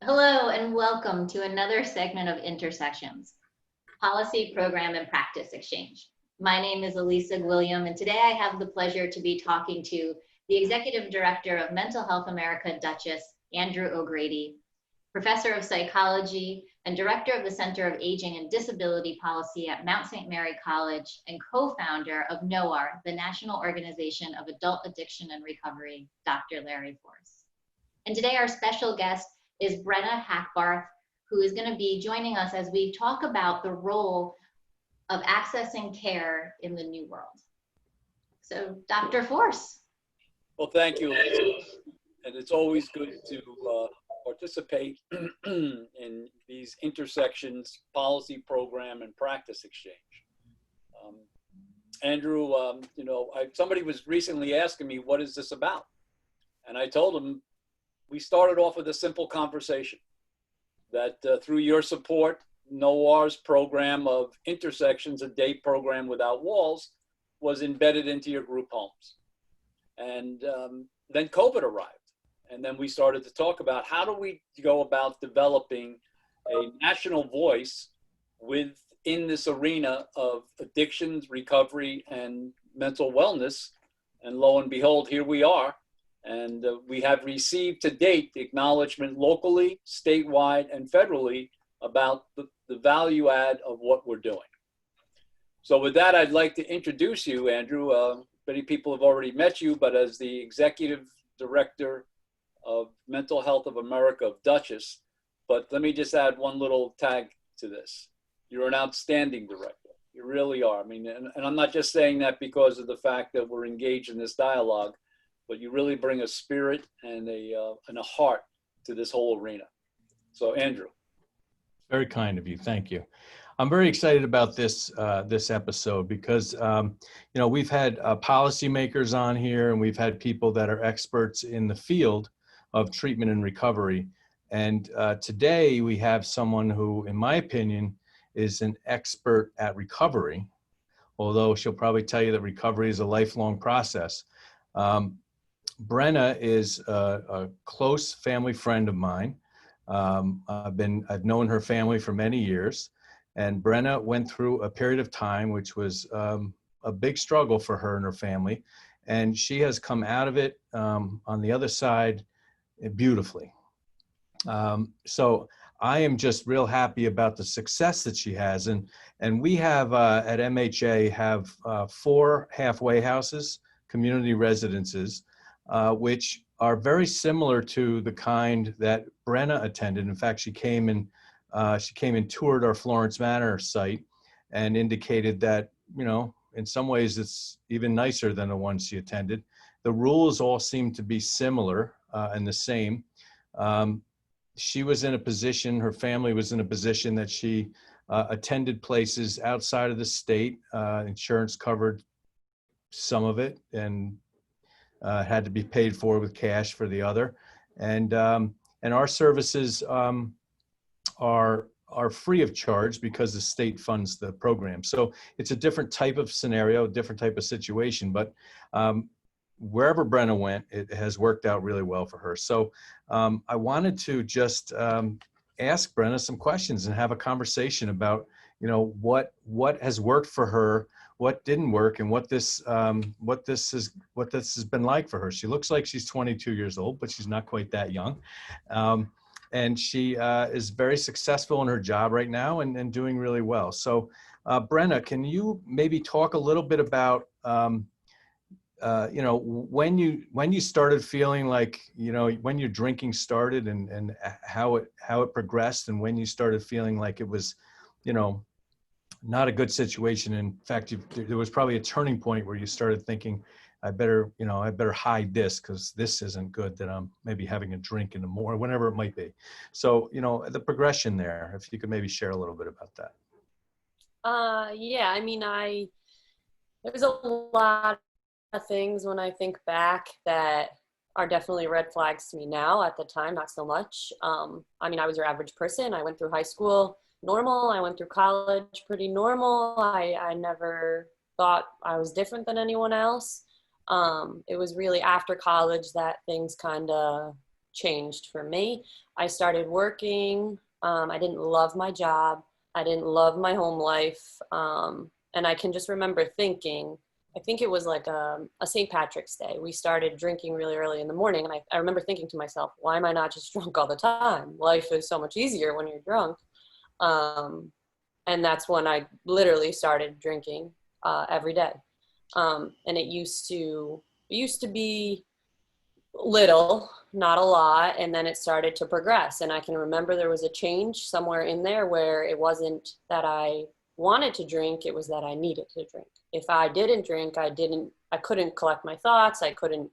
Hello and welcome to another segment of Intersections, Policy, Program, and Practice Exchange. My name is Elisa Gwilliam, and today I have the pleasure to be talking to the Executive Director of Mental Health America, Dutchess, Andrew O'Grady, Professor of Psychology and Director of the Center of Aging and Disability Policy at Mount St. Mary College, and co-founder of NOAR, the National Organization of Adult Addiction and Recovery, Dr. Larry Force. And today our special guest is Brenna Hackbarth, who is going to be joining us as we talk about the role of accessing care in the new world. So, Dr. Force. Well, thank you, Lisa. And it's always good to participate in these intersections, policy, program, and practice exchange. Andrew, somebody was recently asking me, what is this about? And I told him, we started off with a simple conversation that through your support, NOAR's program of Intersections, a day program without walls, was embedded into your group homes. And then COVID arrived. And then we started to talk about how do we go about developing a national voice within this arena of addictions, recovery, and mental wellness. And lo and behold, here we are. And we have received to date the acknowledgement locally, statewide, and federally about the value add of what we're doing. So with that, I'd like to introduce you, Andrew. Many people have already met you, but as the Executive Director of Mental Health of America of Dutchess. But let me just add one little tag to this. You're an outstanding director. You really are. I mean, and I'm not just saying that because of the fact that we're engaged in this dialogue, but you really bring a spirit and a heart to this whole arena. So, Andrew. Very kind of you. Thank you. I'm very excited about this episode because we've had policymakers on here, and we've had people that are experts in the field of treatment and recovery. And today we have someone who, in my opinion, is an expert at recovery, although she'll probably tell you that recovery is a lifelong process. Brenna is a close family friend of mine. I've known her family for many years, and Brenna went through a period of time which was a big struggle for her and her family, and she has come out of it on the other side beautifully. So I am just real happy about the success that she has, and we have at MHA have 4 halfway houses, community residences, which are very similar to the kind that Brenna attended. In fact, she came and toured our Florence Manor site and indicated that, in some ways it's even nicer than the one she attended. The rules all seem to be similar and the same. She was in a position, her family was in a position that she attended places outside of the state. Insurance covered some of it, and had to be paid for with cash for the other. And our services are free of charge because the state funds the program. So it's a different type of scenario, a different type of situation, but wherever Brenna went, it has worked out really well for her. So I wanted to just ask Brenna some questions and have a conversation about, what has worked for her, what didn't work, and what this has been like for her. She looks like she's 22 years old, but she's not quite that young. And she is very successful in her job right now and doing really well. So Brenna, can you maybe talk a little bit about, when you started feeling like, when your drinking started and how it progressed, and when you started feeling like it was, not a good situation. In fact, there was probably a turning point where you started thinking, I better hide this because this isn't good, that I'm maybe having a drink in the morning, whatever it might be. So, the progression there, if you could maybe share a little bit about that. Yeah, I mean, there's a lot of things when I think back that are definitely red flags to me now. At the time, not so much. I mean, I was your average person. I went through high school normal. I went through college pretty normal. I never thought I was different than anyone else. It was really after college that things kind of changed for me. I started working. I didn't love my job. I didn't love my home life. And I can just remember thinking, I think it was like a St. Patrick's Day. We started drinking really early in the morning. And I remember thinking to myself, why am I not just drunk all the time? Life is so much easier when you're drunk. And that's when I literally started drinking every day. And it used to be little, not a lot, and then it started to progress. And I can remember there was a change somewhere in there where it wasn't that I wanted to drink, it was that I needed to drink. If I didn't drink, I couldn't collect my thoughts, I couldn't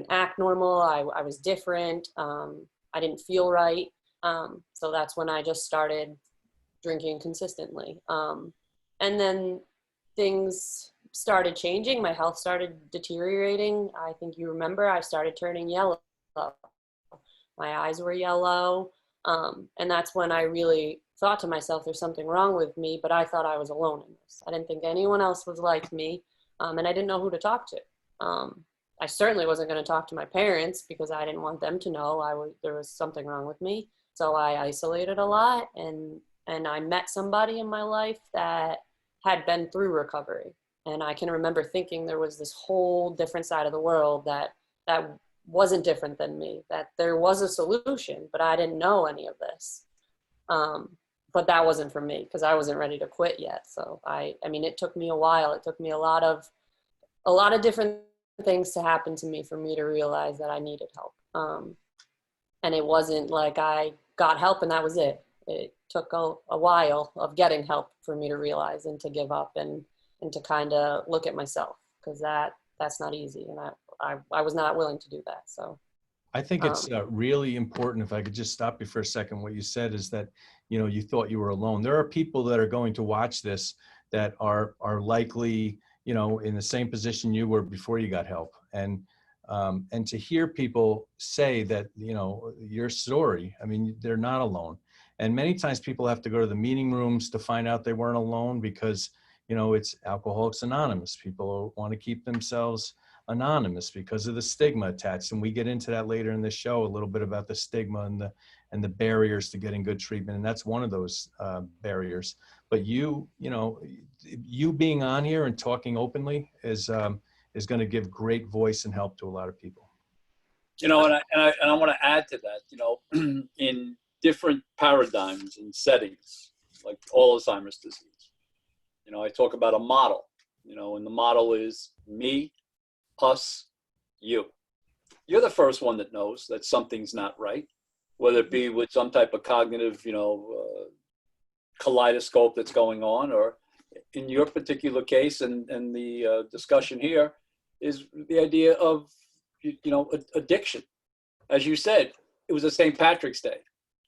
act normal, I was different, I didn't feel right. So that's when I just started drinking consistently. And then things started changing. My health started deteriorating. I think you remember I started turning yellow. My eyes were yellow. And that's when I really thought to myself, there's something wrong with me, but I thought I was alone in this. I didn't think anyone else was like me. And I didn't know who to talk to. I certainly wasn't going to talk to my parents because I didn't want them to know there was something wrong with me. So I isolated a lot, and I met somebody in my life that had been through recovery. And I can remember thinking there was this whole different side of the world that wasn't different than me, that there was a solution, but I didn't know any of this. But that wasn't for me because I wasn't ready to quit yet. So I mean, it took me a while. It took me a lot of different things to happen to me for me to realize that I needed help. And it wasn't like I got help and that was it. It took a while of getting help for me to realize and to give up and to kind of look at myself, because that's not easy. And I was not willing to do that. So I think it's really important, if I could just stop you for a second. What you said is that, you thought you were alone. There are people that are going to watch this that are likely, in the same position you were before you got help. And to hear people say that, your story, I mean, they're not alone. And many times people have to go to the meeting rooms to find out they weren't alone because, it's Alcoholics Anonymous. People want to keep themselves anonymous because of the stigma attached. And we get into that later in the show, a little bit about the stigma and the barriers to getting good treatment. And that's one of those barriers. But you being on here and talking openly is going to give great voice and help to a lot of people. And I want to add to that, in different paradigms and settings, like Alzheimer's disease, I talk about a model, and the model is me, us, you. You're the first one that knows that something's not right, whether it be with some type of cognitive, kaleidoscope that's going on, or in your particular case, and the discussion here is the idea of, addiction. As you said, it was a St. Patrick's Day.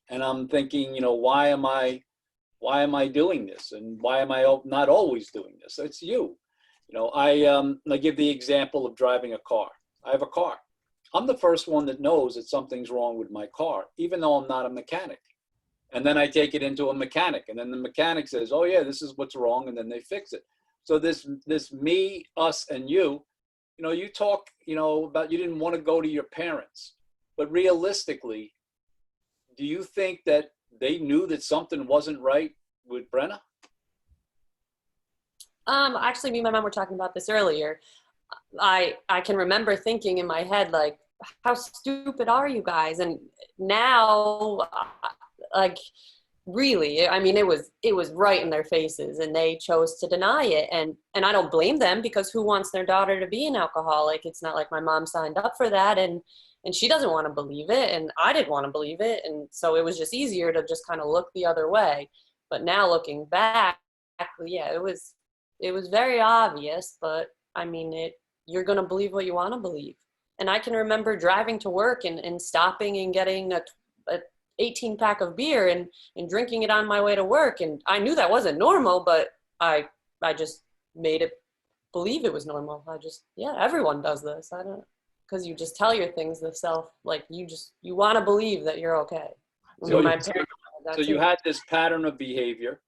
And I'm thinking, why am I doing this? And why am I not always doing this? It's you. I give the example of driving a car. I have a car. I'm the first one that knows that something's wrong with my car, even though I'm not a mechanic. And then I take it into a mechanic, and then the mechanic says, oh yeah, this is what's wrong. And then they fix it. So this me, us, and you talk, about you didn't want to go to your parents, but realistically, do you think that they knew that something wasn't right with Brenna? Actually, me and my mom were talking about this earlier. I can remember thinking in my head, like, how stupid are you guys? And now, like, really, I mean, it was right in their faces, and they chose to deny it. And I don't blame them, because who wants their daughter to be an alcoholic? It's not like my mom signed up for that, and she doesn't want to believe it, and I didn't want to believe it. And so it was just easier to just kind of look the other way. But now looking back, yeah, it was very obvious, but I mean, you're going to believe what you want to believe. And I can remember driving to work and stopping and getting a 18 pack of beer and drinking it on my way to work. And I knew that wasn't normal, but I just made it believe it was normal. Everyone does this. Because you just tell your things to self, like you want to believe that you're okay. So you had this pattern of behavior,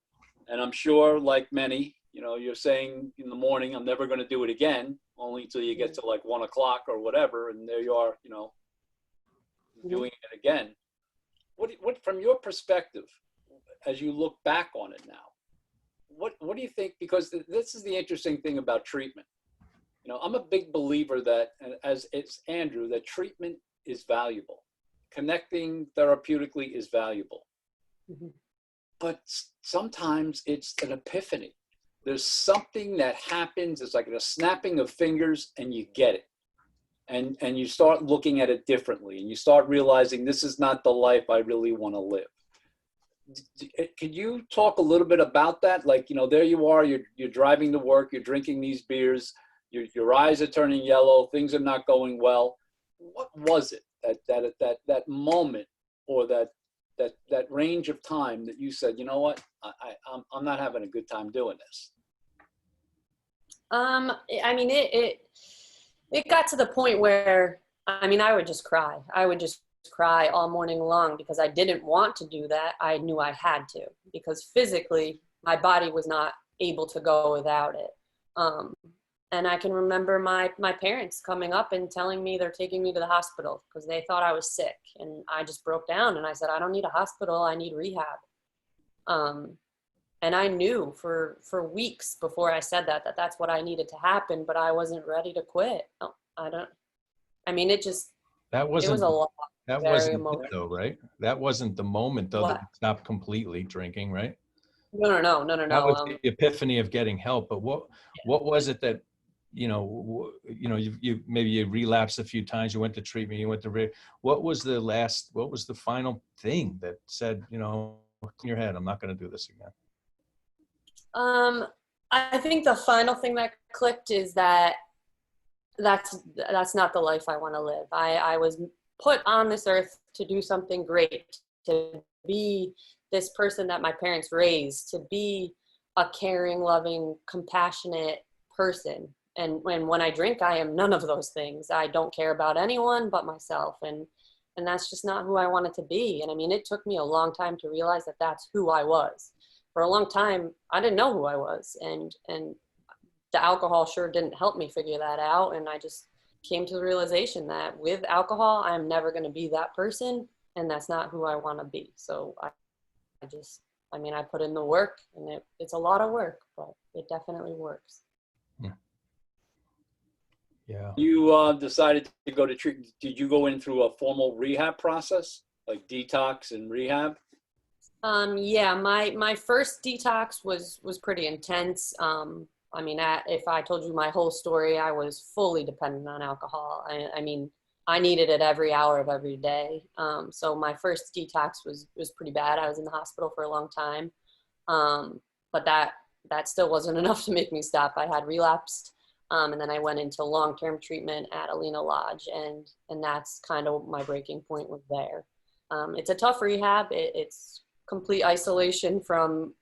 and I'm sure, like many, you're saying in the morning, I'm never going to do it again, only until you get to like 1 o'clock or whatever, and there you are, doing it again. What from your perspective, as you look back on it now, what do you think? Because this is the interesting thing about treatment. You know, I'm a big believer that, as it's Andrew, that treatment is valuable. Connecting therapeutically is valuable. Mm-hmm. But sometimes it's an epiphany. There's something that happens, it's like a snapping of fingers, and you get it. And you start looking at it differently, and you start realizing this is not the life I really want to live. Could you talk a little bit about that? Like, you know, there you are, you're driving to work, you're drinking these beers, your eyes are turning yellow, things are not going well. What was it that moment, or that range of time that you said, you know what, I'm not having a good time doing this? I mean, it got to the point where, I mean, I would just cry. I would just cry all morning long because I didn't want to do that. I knew I had to, because physically my body was not able to go without it. And I can remember my parents coming up and telling me they're taking me to the hospital because they thought I was sick. And I just broke down and I said, I don't need a hospital, I need rehab. And I knew for weeks before I said that that's what I needed to happen, but I wasn't ready to quit. It was a lot. That Very wasn't it emotional. though, right? That wasn't the moment though, that What? you stopped completely drinking, right? No. That was the epiphany of getting help. But what was it that, you maybe you relapsed a few times, you went to treatment, you went to what was the final thing that said, in your head, I'm not going to do this again? I think the final thing that clicked is that's not the life I want to live. I was put on this earth to do something great, to be this person that my parents raised, to be a caring, loving, compassionate person. And when I drink, I am none of those things. I don't care about anyone but myself. And that's just not who I wanted to be. And I mean, it took me a long time to realize that that's who I was. For a long time, I didn't know who I was. And the alcohol sure didn't help me figure that out. And I just came to the realization that with alcohol, I'm never going to be that person. And that's not who I want to be. So I put in the work, and it's a lot of work, but it definitely works. Yeah. You decided to go to treatment. Did you go in through a formal rehab process, like detox and rehab? Yeah, my first detox was pretty intense. If I told you my whole story, I was fully dependent on alcohol. I needed it every hour of every day. So my first detox was pretty bad. I was in the hospital for a long time. But that still wasn't enough to make me stop. I had relapsed. And then I went into long-term treatment at Alina Lodge, and that's kind of my breaking point was there. It's a tough rehab. It's complete isolation from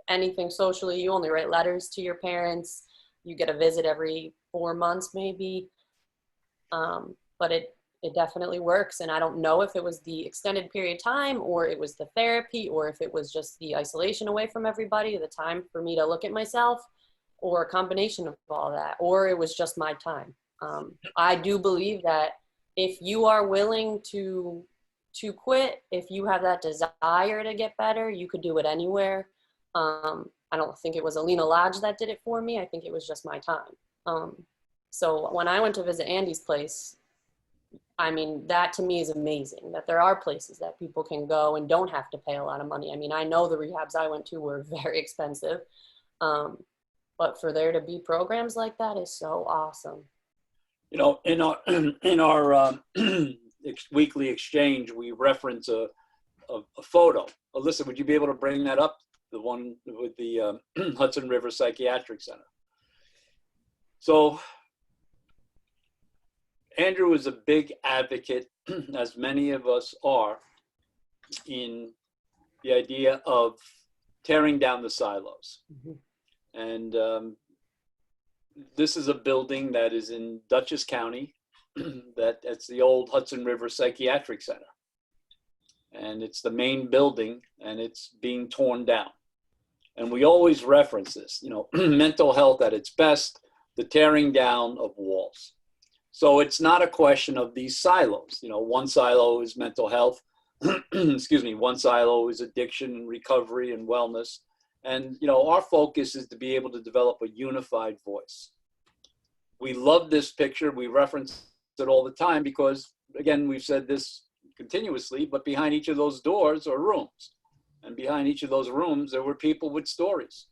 anything socially. You only write letters to your parents. You get a visit every 4 months maybe. But it definitely works. And I don't know if it was the extended period of time, or it was the therapy, or if it was just the isolation away from everybody, the time for me to look at myself, or a combination of all that, or it was just my time. I do believe that if you are willing to quit, if you have that desire to get better, you could do it anywhere. I don't think it was Alina Lodge that did it for me. I think it was just my time. So when I went to visit Andy's place, that to me is amazing, that there are places that people can go and don't have to pay a lot of money. I know the rehabs I went to were very expensive. But for there to be programs like that is so awesome. In our weekly exchange, we reference a photo. Alyssa, would you be able to bring that up? The one with the Hudson River Psychiatric Center. So Andrew is a big advocate, as many of us are, in the idea of tearing down the silos. Mm-hmm. And this is a building that is in Dutchess County. That's the old Hudson River Psychiatric Center. And it's the main building, and it's being torn down. And we always reference this, mental health at its best, the tearing down of walls. So it's not a question of these silos. You know, one silo is mental health, excuse me, one silo is addiction, recovery, and wellness. And, you know, our focus is to be able to develop a unified voice. We love this picture. We reference it all the time because, again, we've said this continuously, but behind each of those doors are rooms. And behind each of those rooms, there were people with stories.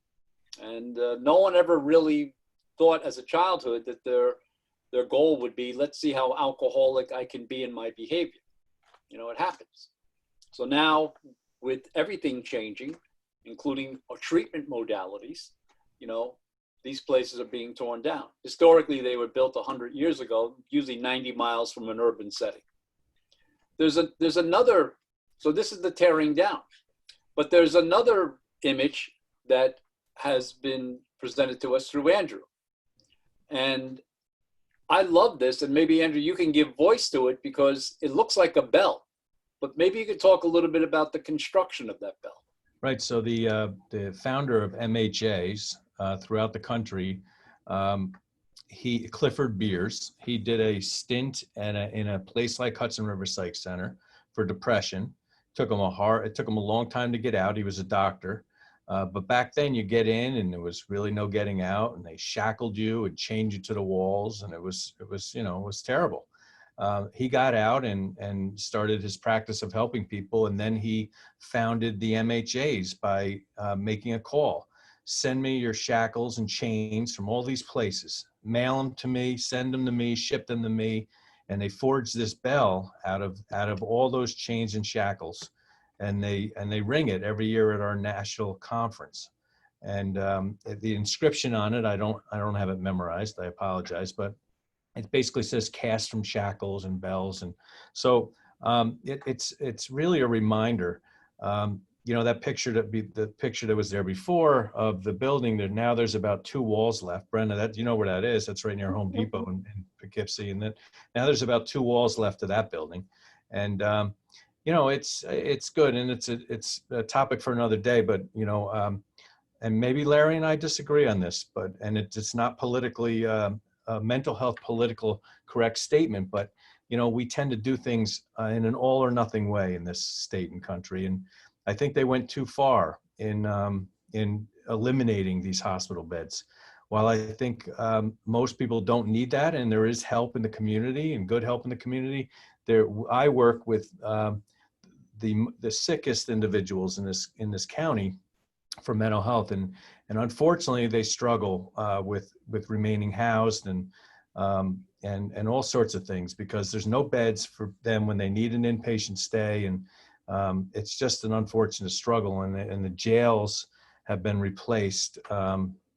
And no one ever really thought as a childhood that their goal would be, let's see how alcoholic I can be in my behavior. You know, it happens. So now with everything changing, including our treatment modalities, you know, these places are being torn down. Historically, they were built 100 years ago, usually 90 miles from an urban setting. There's another, so this is the tearing down, but there's another image that has been presented to us through Andrew. And I love this, and maybe Andrew, you can give voice to it because it looks like a bell, but maybe you could talk a little bit about the construction of that bell. Right. So the founder of MHAs throughout the country, Clifford Beers, he did a stint in a place like Hudson River Psych Center for depression. It took him a long time to get out. He was a doctor. But back then you get in and there was really no getting out, and they shackled you and chained you to the walls, and it was terrible. He got out and started his practice of helping people. And then he founded the MHAs by making a call. Send me your shackles and chains from all these places. Mail them to me, send them to me, ship them to me. And they forged this bell out of all those chains and shackles. And they ring it every year at our national conference. And the inscription on it, I don't have it memorized. I apologize, but it basically says "cast from shackles and bells." And so it's really a reminder. You know, that picture the picture that was there before of the building, now there's about 2 walls left. Brenda, that, you know where that is? That's right near Home Depot in Poughkeepsie. And then now there's about 2 walls left of that building. And you know, it's good, and it's a topic for another day. But you know, and maybe Larry and I disagree on this, but it's not politically mental health political correct statement. But you know, we tend to do things in an all or nothing way in this state and country, and I think they went too far in eliminating these hospital beds. While I think most people don't need that, and there is help in the community and good help in the community, I work with the sickest individuals in this county for mental health, and unfortunately they struggle with remaining housed and all sorts of things because there's no beds for them when they need an inpatient stay, and it's just an unfortunate struggle. And the jails have been replaced.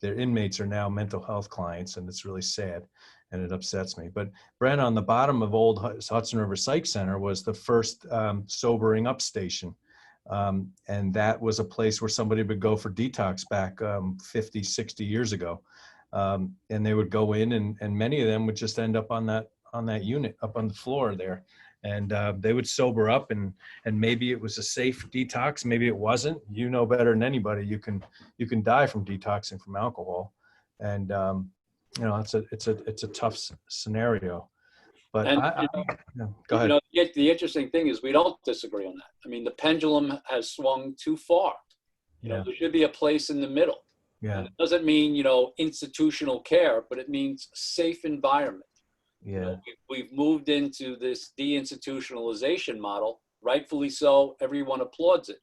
Their inmates are now mental health clients, and it's really sad. And it upsets me. But Brent, on the bottom of old Hudson River Psych Center was the first sobering up station. And that was a place where somebody would go for detox back 50, 60 years ago. And they would go in, and many of them would just end up on that unit up on the floor there. And they would sober up, and maybe it was a safe detox, maybe it wasn't. You know better than anybody. You can die from detoxing from alcohol. And you know, it's a tough scenario, but go ahead. You know, the interesting thing is we don't disagree on that. I mean, the pendulum has swung too far. You know, there should be a place in the middle. Yeah. And it doesn't mean, you know, institutional care, but it means safe environment. Yeah. You know, we've moved into this deinstitutionalization model, rightfully so. Everyone applauds it.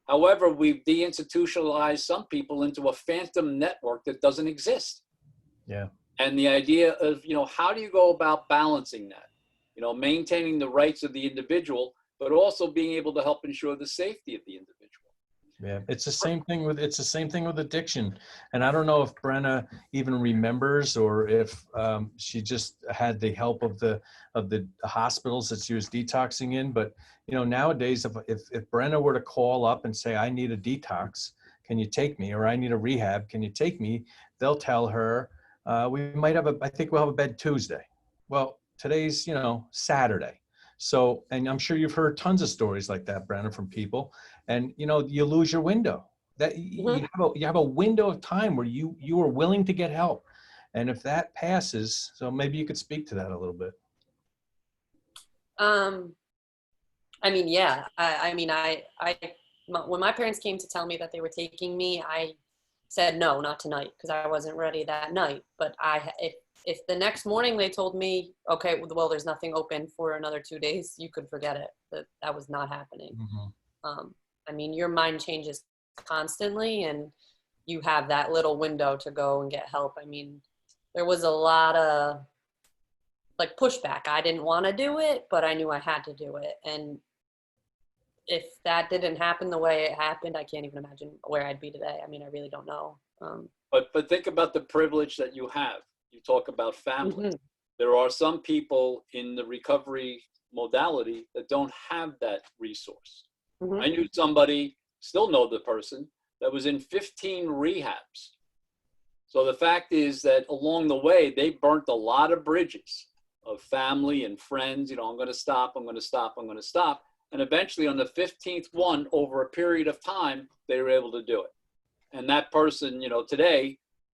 However, we've deinstitutionalized some people into a phantom network that doesn't exist. Yeah. And the idea of, you know, how do you go about balancing that? You know, maintaining the rights of the individual, but also being able to help ensure the safety of the individual. Yeah, it's the same thing with addiction. And I don't know if Brenna even remembers, or if she just had the help of the hospitals that she was detoxing in. But you know, nowadays, if Brenna were to call up and say, "I need a detox, can you take me?" or "I need a rehab, can you take me?" they'll tell her, "We might have I think we'll have a bed Tuesday." Well, today's, you know, Saturday. So, and I'm sure you've heard tons of stories like that, Brenna, from people. And, you know, you lose your window. That you have a window of time where you are willing to get help. And if that passes, so maybe you could speak to that a little bit. I mean, yeah, when my parents came to tell me that they were taking me, I said no, not tonight, because I wasn't ready that night. But if the next morning they told me, okay, well, there's nothing open for another 2 days, you could forget it. That was not happening. Mm-hmm. I mean, your mind changes constantly, and you have that little window to go and get help. I mean, there was a lot of like pushback. I didn't want to do it, but I knew I had to do it. And if that didn't happen the way it happened, I can't even imagine where I'd be today. I mean, I really don't know. But think about the privilege that you have. You talk about family. Mhm. There are some people in the recovery modality that don't have that resource. Mhm. I knew somebody, still know the person, that was in 15 rehabs. So the fact is that along the way, they burnt a lot of bridges of family and friends. You know, I'm going to stop, I'm going to stop, I'm going to stop. And eventually on the 15th one, over a period of time, they were able to do it. And that person, you know, today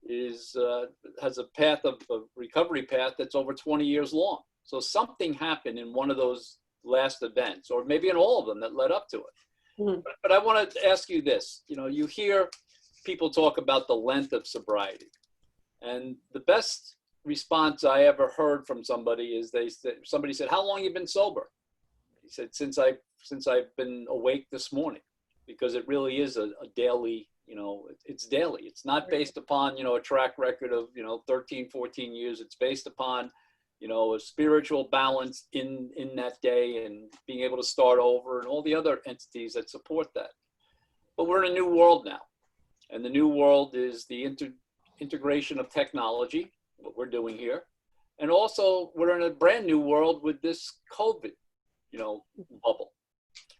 has a path of a recovery path that's over 20 years long. So something happened in one of those last events, or maybe in all of them that led up to it. Mhm. But I want to ask you this. You know, you hear people talk about the length of sobriety. And the best response I ever heard from somebody is somebody said, "How long you been sober?" He said, since I've been awake this morning, because it really is a daily, you know, it's daily. It's not based upon, you know, a track record of, you know, 13, 14 years. It's based upon, you know, a spiritual balance in that day and being able to start over and all the other entities that support that. But we're in a new world now. And the new world is the integration of technology, what we're doing here. And also we're in a brand new world with this COVID, you know, bubble.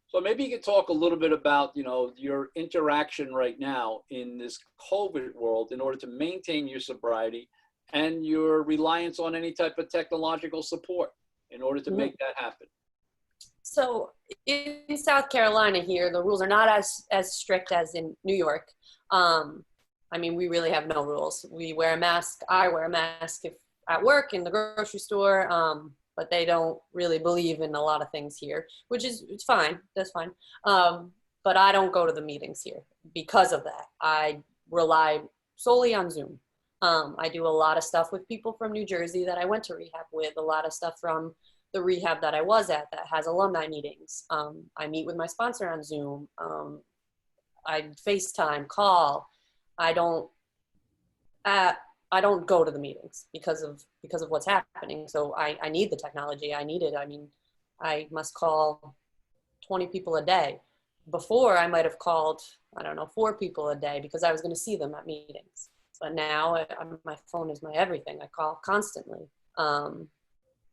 So maybe you could talk a little bit about, you know, your interaction right now in this COVID world in order to maintain your sobriety and your reliance on any type of technological support in order to make that happen. So in South Carolina here, the rules are not as strict as in New York. I mean, we really have no rules. We wear a mask. I wear a mask if at work, in the grocery store, but they don't really believe in a lot of things here, which is, it's fine. That's fine. But I don't go to the meetings here because of that. I rely solely on Zoom. I do a lot of stuff with people from New Jersey that I went to rehab with, a lot of stuff from the rehab that I was at that has alumni meetings. I meet with my sponsor on Zoom. I FaceTime, call. I don't go to the meetings because of what's happening. So I need the technology. I need it. I mean, I must call 20 people a day. Before I might have called, I don't know, 4 people a day because I was going to see them at meetings. But now my phone is my everything. I call constantly.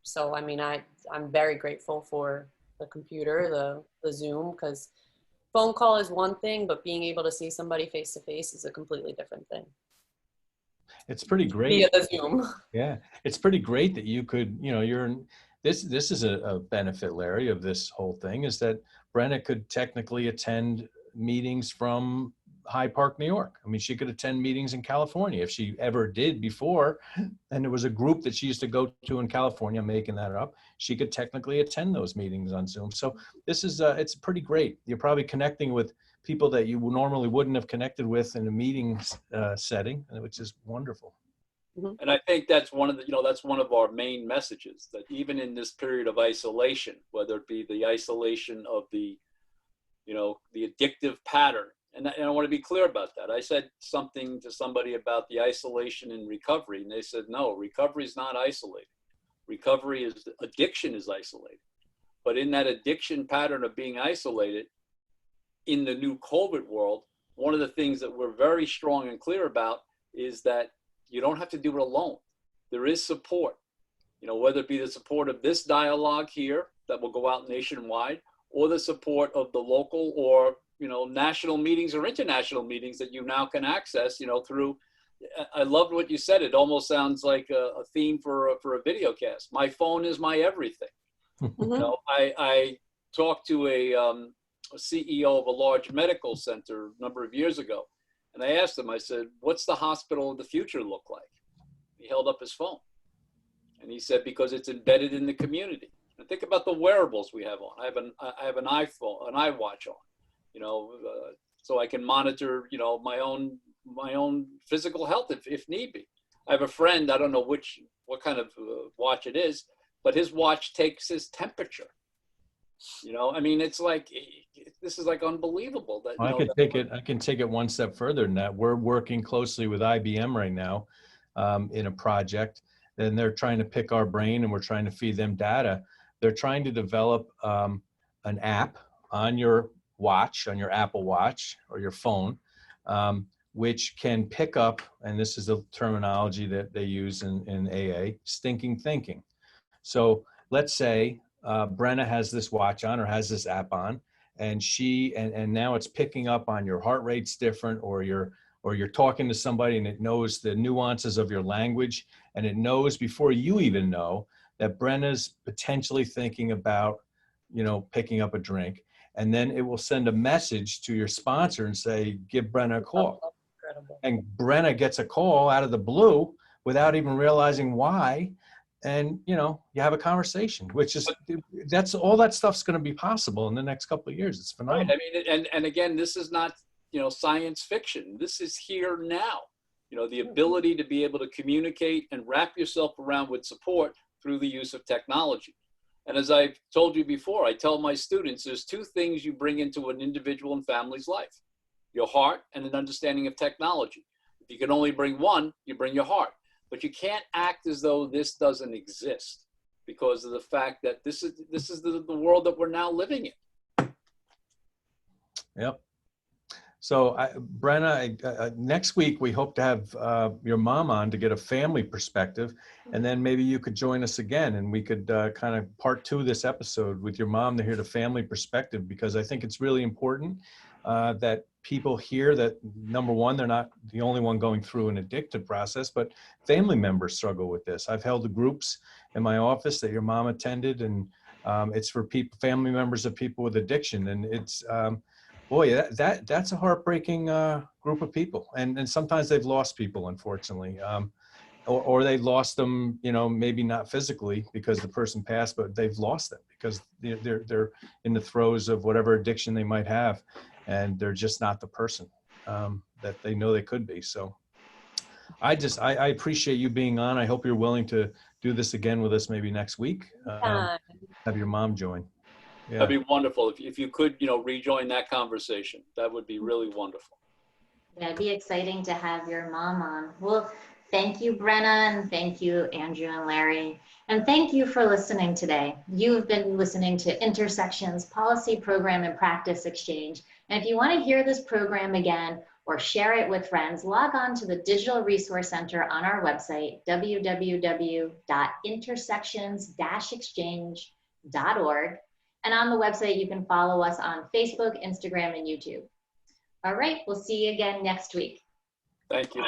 So, I mean, I'm very grateful for the computer, the Zoom, because phone call is one thing, but being able to see somebody face to face is a completely different thing. It's pretty great. Via the Zoom. Yeah, it's pretty great that you could, you know, this is a benefit, Larry, of this whole thing, is that Brenna could technically attend meetings from Hyde Park, New York. I mean, she could attend meetings in California if she ever did before. And there was a group that she used to go to in California, making that up. She could technically attend those meetings on Zoom. So this is, it's pretty great. You're probably connecting with people that you normally wouldn't have connected with in a meeting setting, which is wonderful. And I think that's one of the, you know, that's one of our main messages, that even in this period of isolation, whether it be the isolation of the, you know, the addictive pattern, and I want to be clear about that. I said something to somebody about the isolation in recovery, and they said, no, recovery is not isolated. Recovery is, addiction is isolated. But in that addiction pattern of being isolated, in the new COVID world, one of the things that we're very strong and clear about is that you don't have to do it alone. There is support, you know, whether it be the support of this dialogue here that will go out nationwide, or the support of the local or, you know, national meetings or international meetings that you now can access, you know, through. I loved what you said. It almost sounds like a theme for a video cast. My phone is my everything. Mm-hmm. You know, I talked to a CEO of a large medical center a number of years ago, and I asked him, I said, what's the hospital of the future look like? He held up his phone. And he said, because it's embedded in the community. And think about the wearables we have on. I have an iPhone, an iWatch on, so I can monitor, my own physical health if need be. I have a friend, I don't know what kind of watch it is, but his watch takes his temperature. It's like, this is like unbelievable. That I can take it one step further than that. We're working closely with IBM right now in a project, and they're trying to pick our brain, and we're trying to feed them data. They're trying to develop an app on your watch, on your Apple Watch or your phone, which can pick up, and this is the terminology that they use in AA, stinking thinking. So let's say Brenna has this watch on or has this app on, and and now it's picking up on your heart rate's different, or you're talking to somebody and it knows the nuances of your language, and it knows before you even know that Brenna's potentially thinking about, picking up a drink. And then it will send a message to your sponsor and say, give Brenna a call. Oh, incredible. And Brenna gets a call out of the blue without even realizing why. And, you have a conversation, which is, that's all that stuff's going to be possible in the next couple of years. It's phenomenal. Right. And again, this is not, science fiction. This is here now. The ability to be able to communicate and wrap yourself around with support through the use of technology. And as I've told you before, I tell my students, there's two things you bring into an individual and family's life: your heart and an understanding of technology. If you can only bring one, you bring your heart. But you can't act as though this doesn't exist, because of the fact that this is the world that we're now living in. Yep. So, Brenna, next week we hope to have your mom on to get a family perspective, and then maybe you could join us again, and we could kind of part two this episode with your mom to hear the family perspective, because I think it's really important that people hear that, number one, they're not the only one going through an addictive process, but family members struggle with this. I've held the groups in my office that your mom attended, and it's for family members of people with addiction, and it's boy, that's a heartbreaking group of people. And sometimes they've lost people, unfortunately, or they lost them, maybe not physically because the person passed, but they've lost them because they're in the throes of whatever addiction they might have, and they're just not the person that they know they could be. So I appreciate you being on. I hope you're willing to do this again with us maybe next week. Have your mom join. Yeah. That'd be wonderful. If you could, rejoin that conversation, that would be really wonderful. Yeah, it'd be exciting to have your mom on. Well, thank you, Brenna, and thank you, Andrew and Larry. And thank you for listening today. You've been listening to Intersections Policy Program and Practice Exchange. And if you want to hear this program again or share it with friends, log on to the Digital Resource Center on our website, www.intersections-exchange.org. And on the website, you can follow us on Facebook, Instagram, and YouTube. All right, we'll see you again next week. Thank you.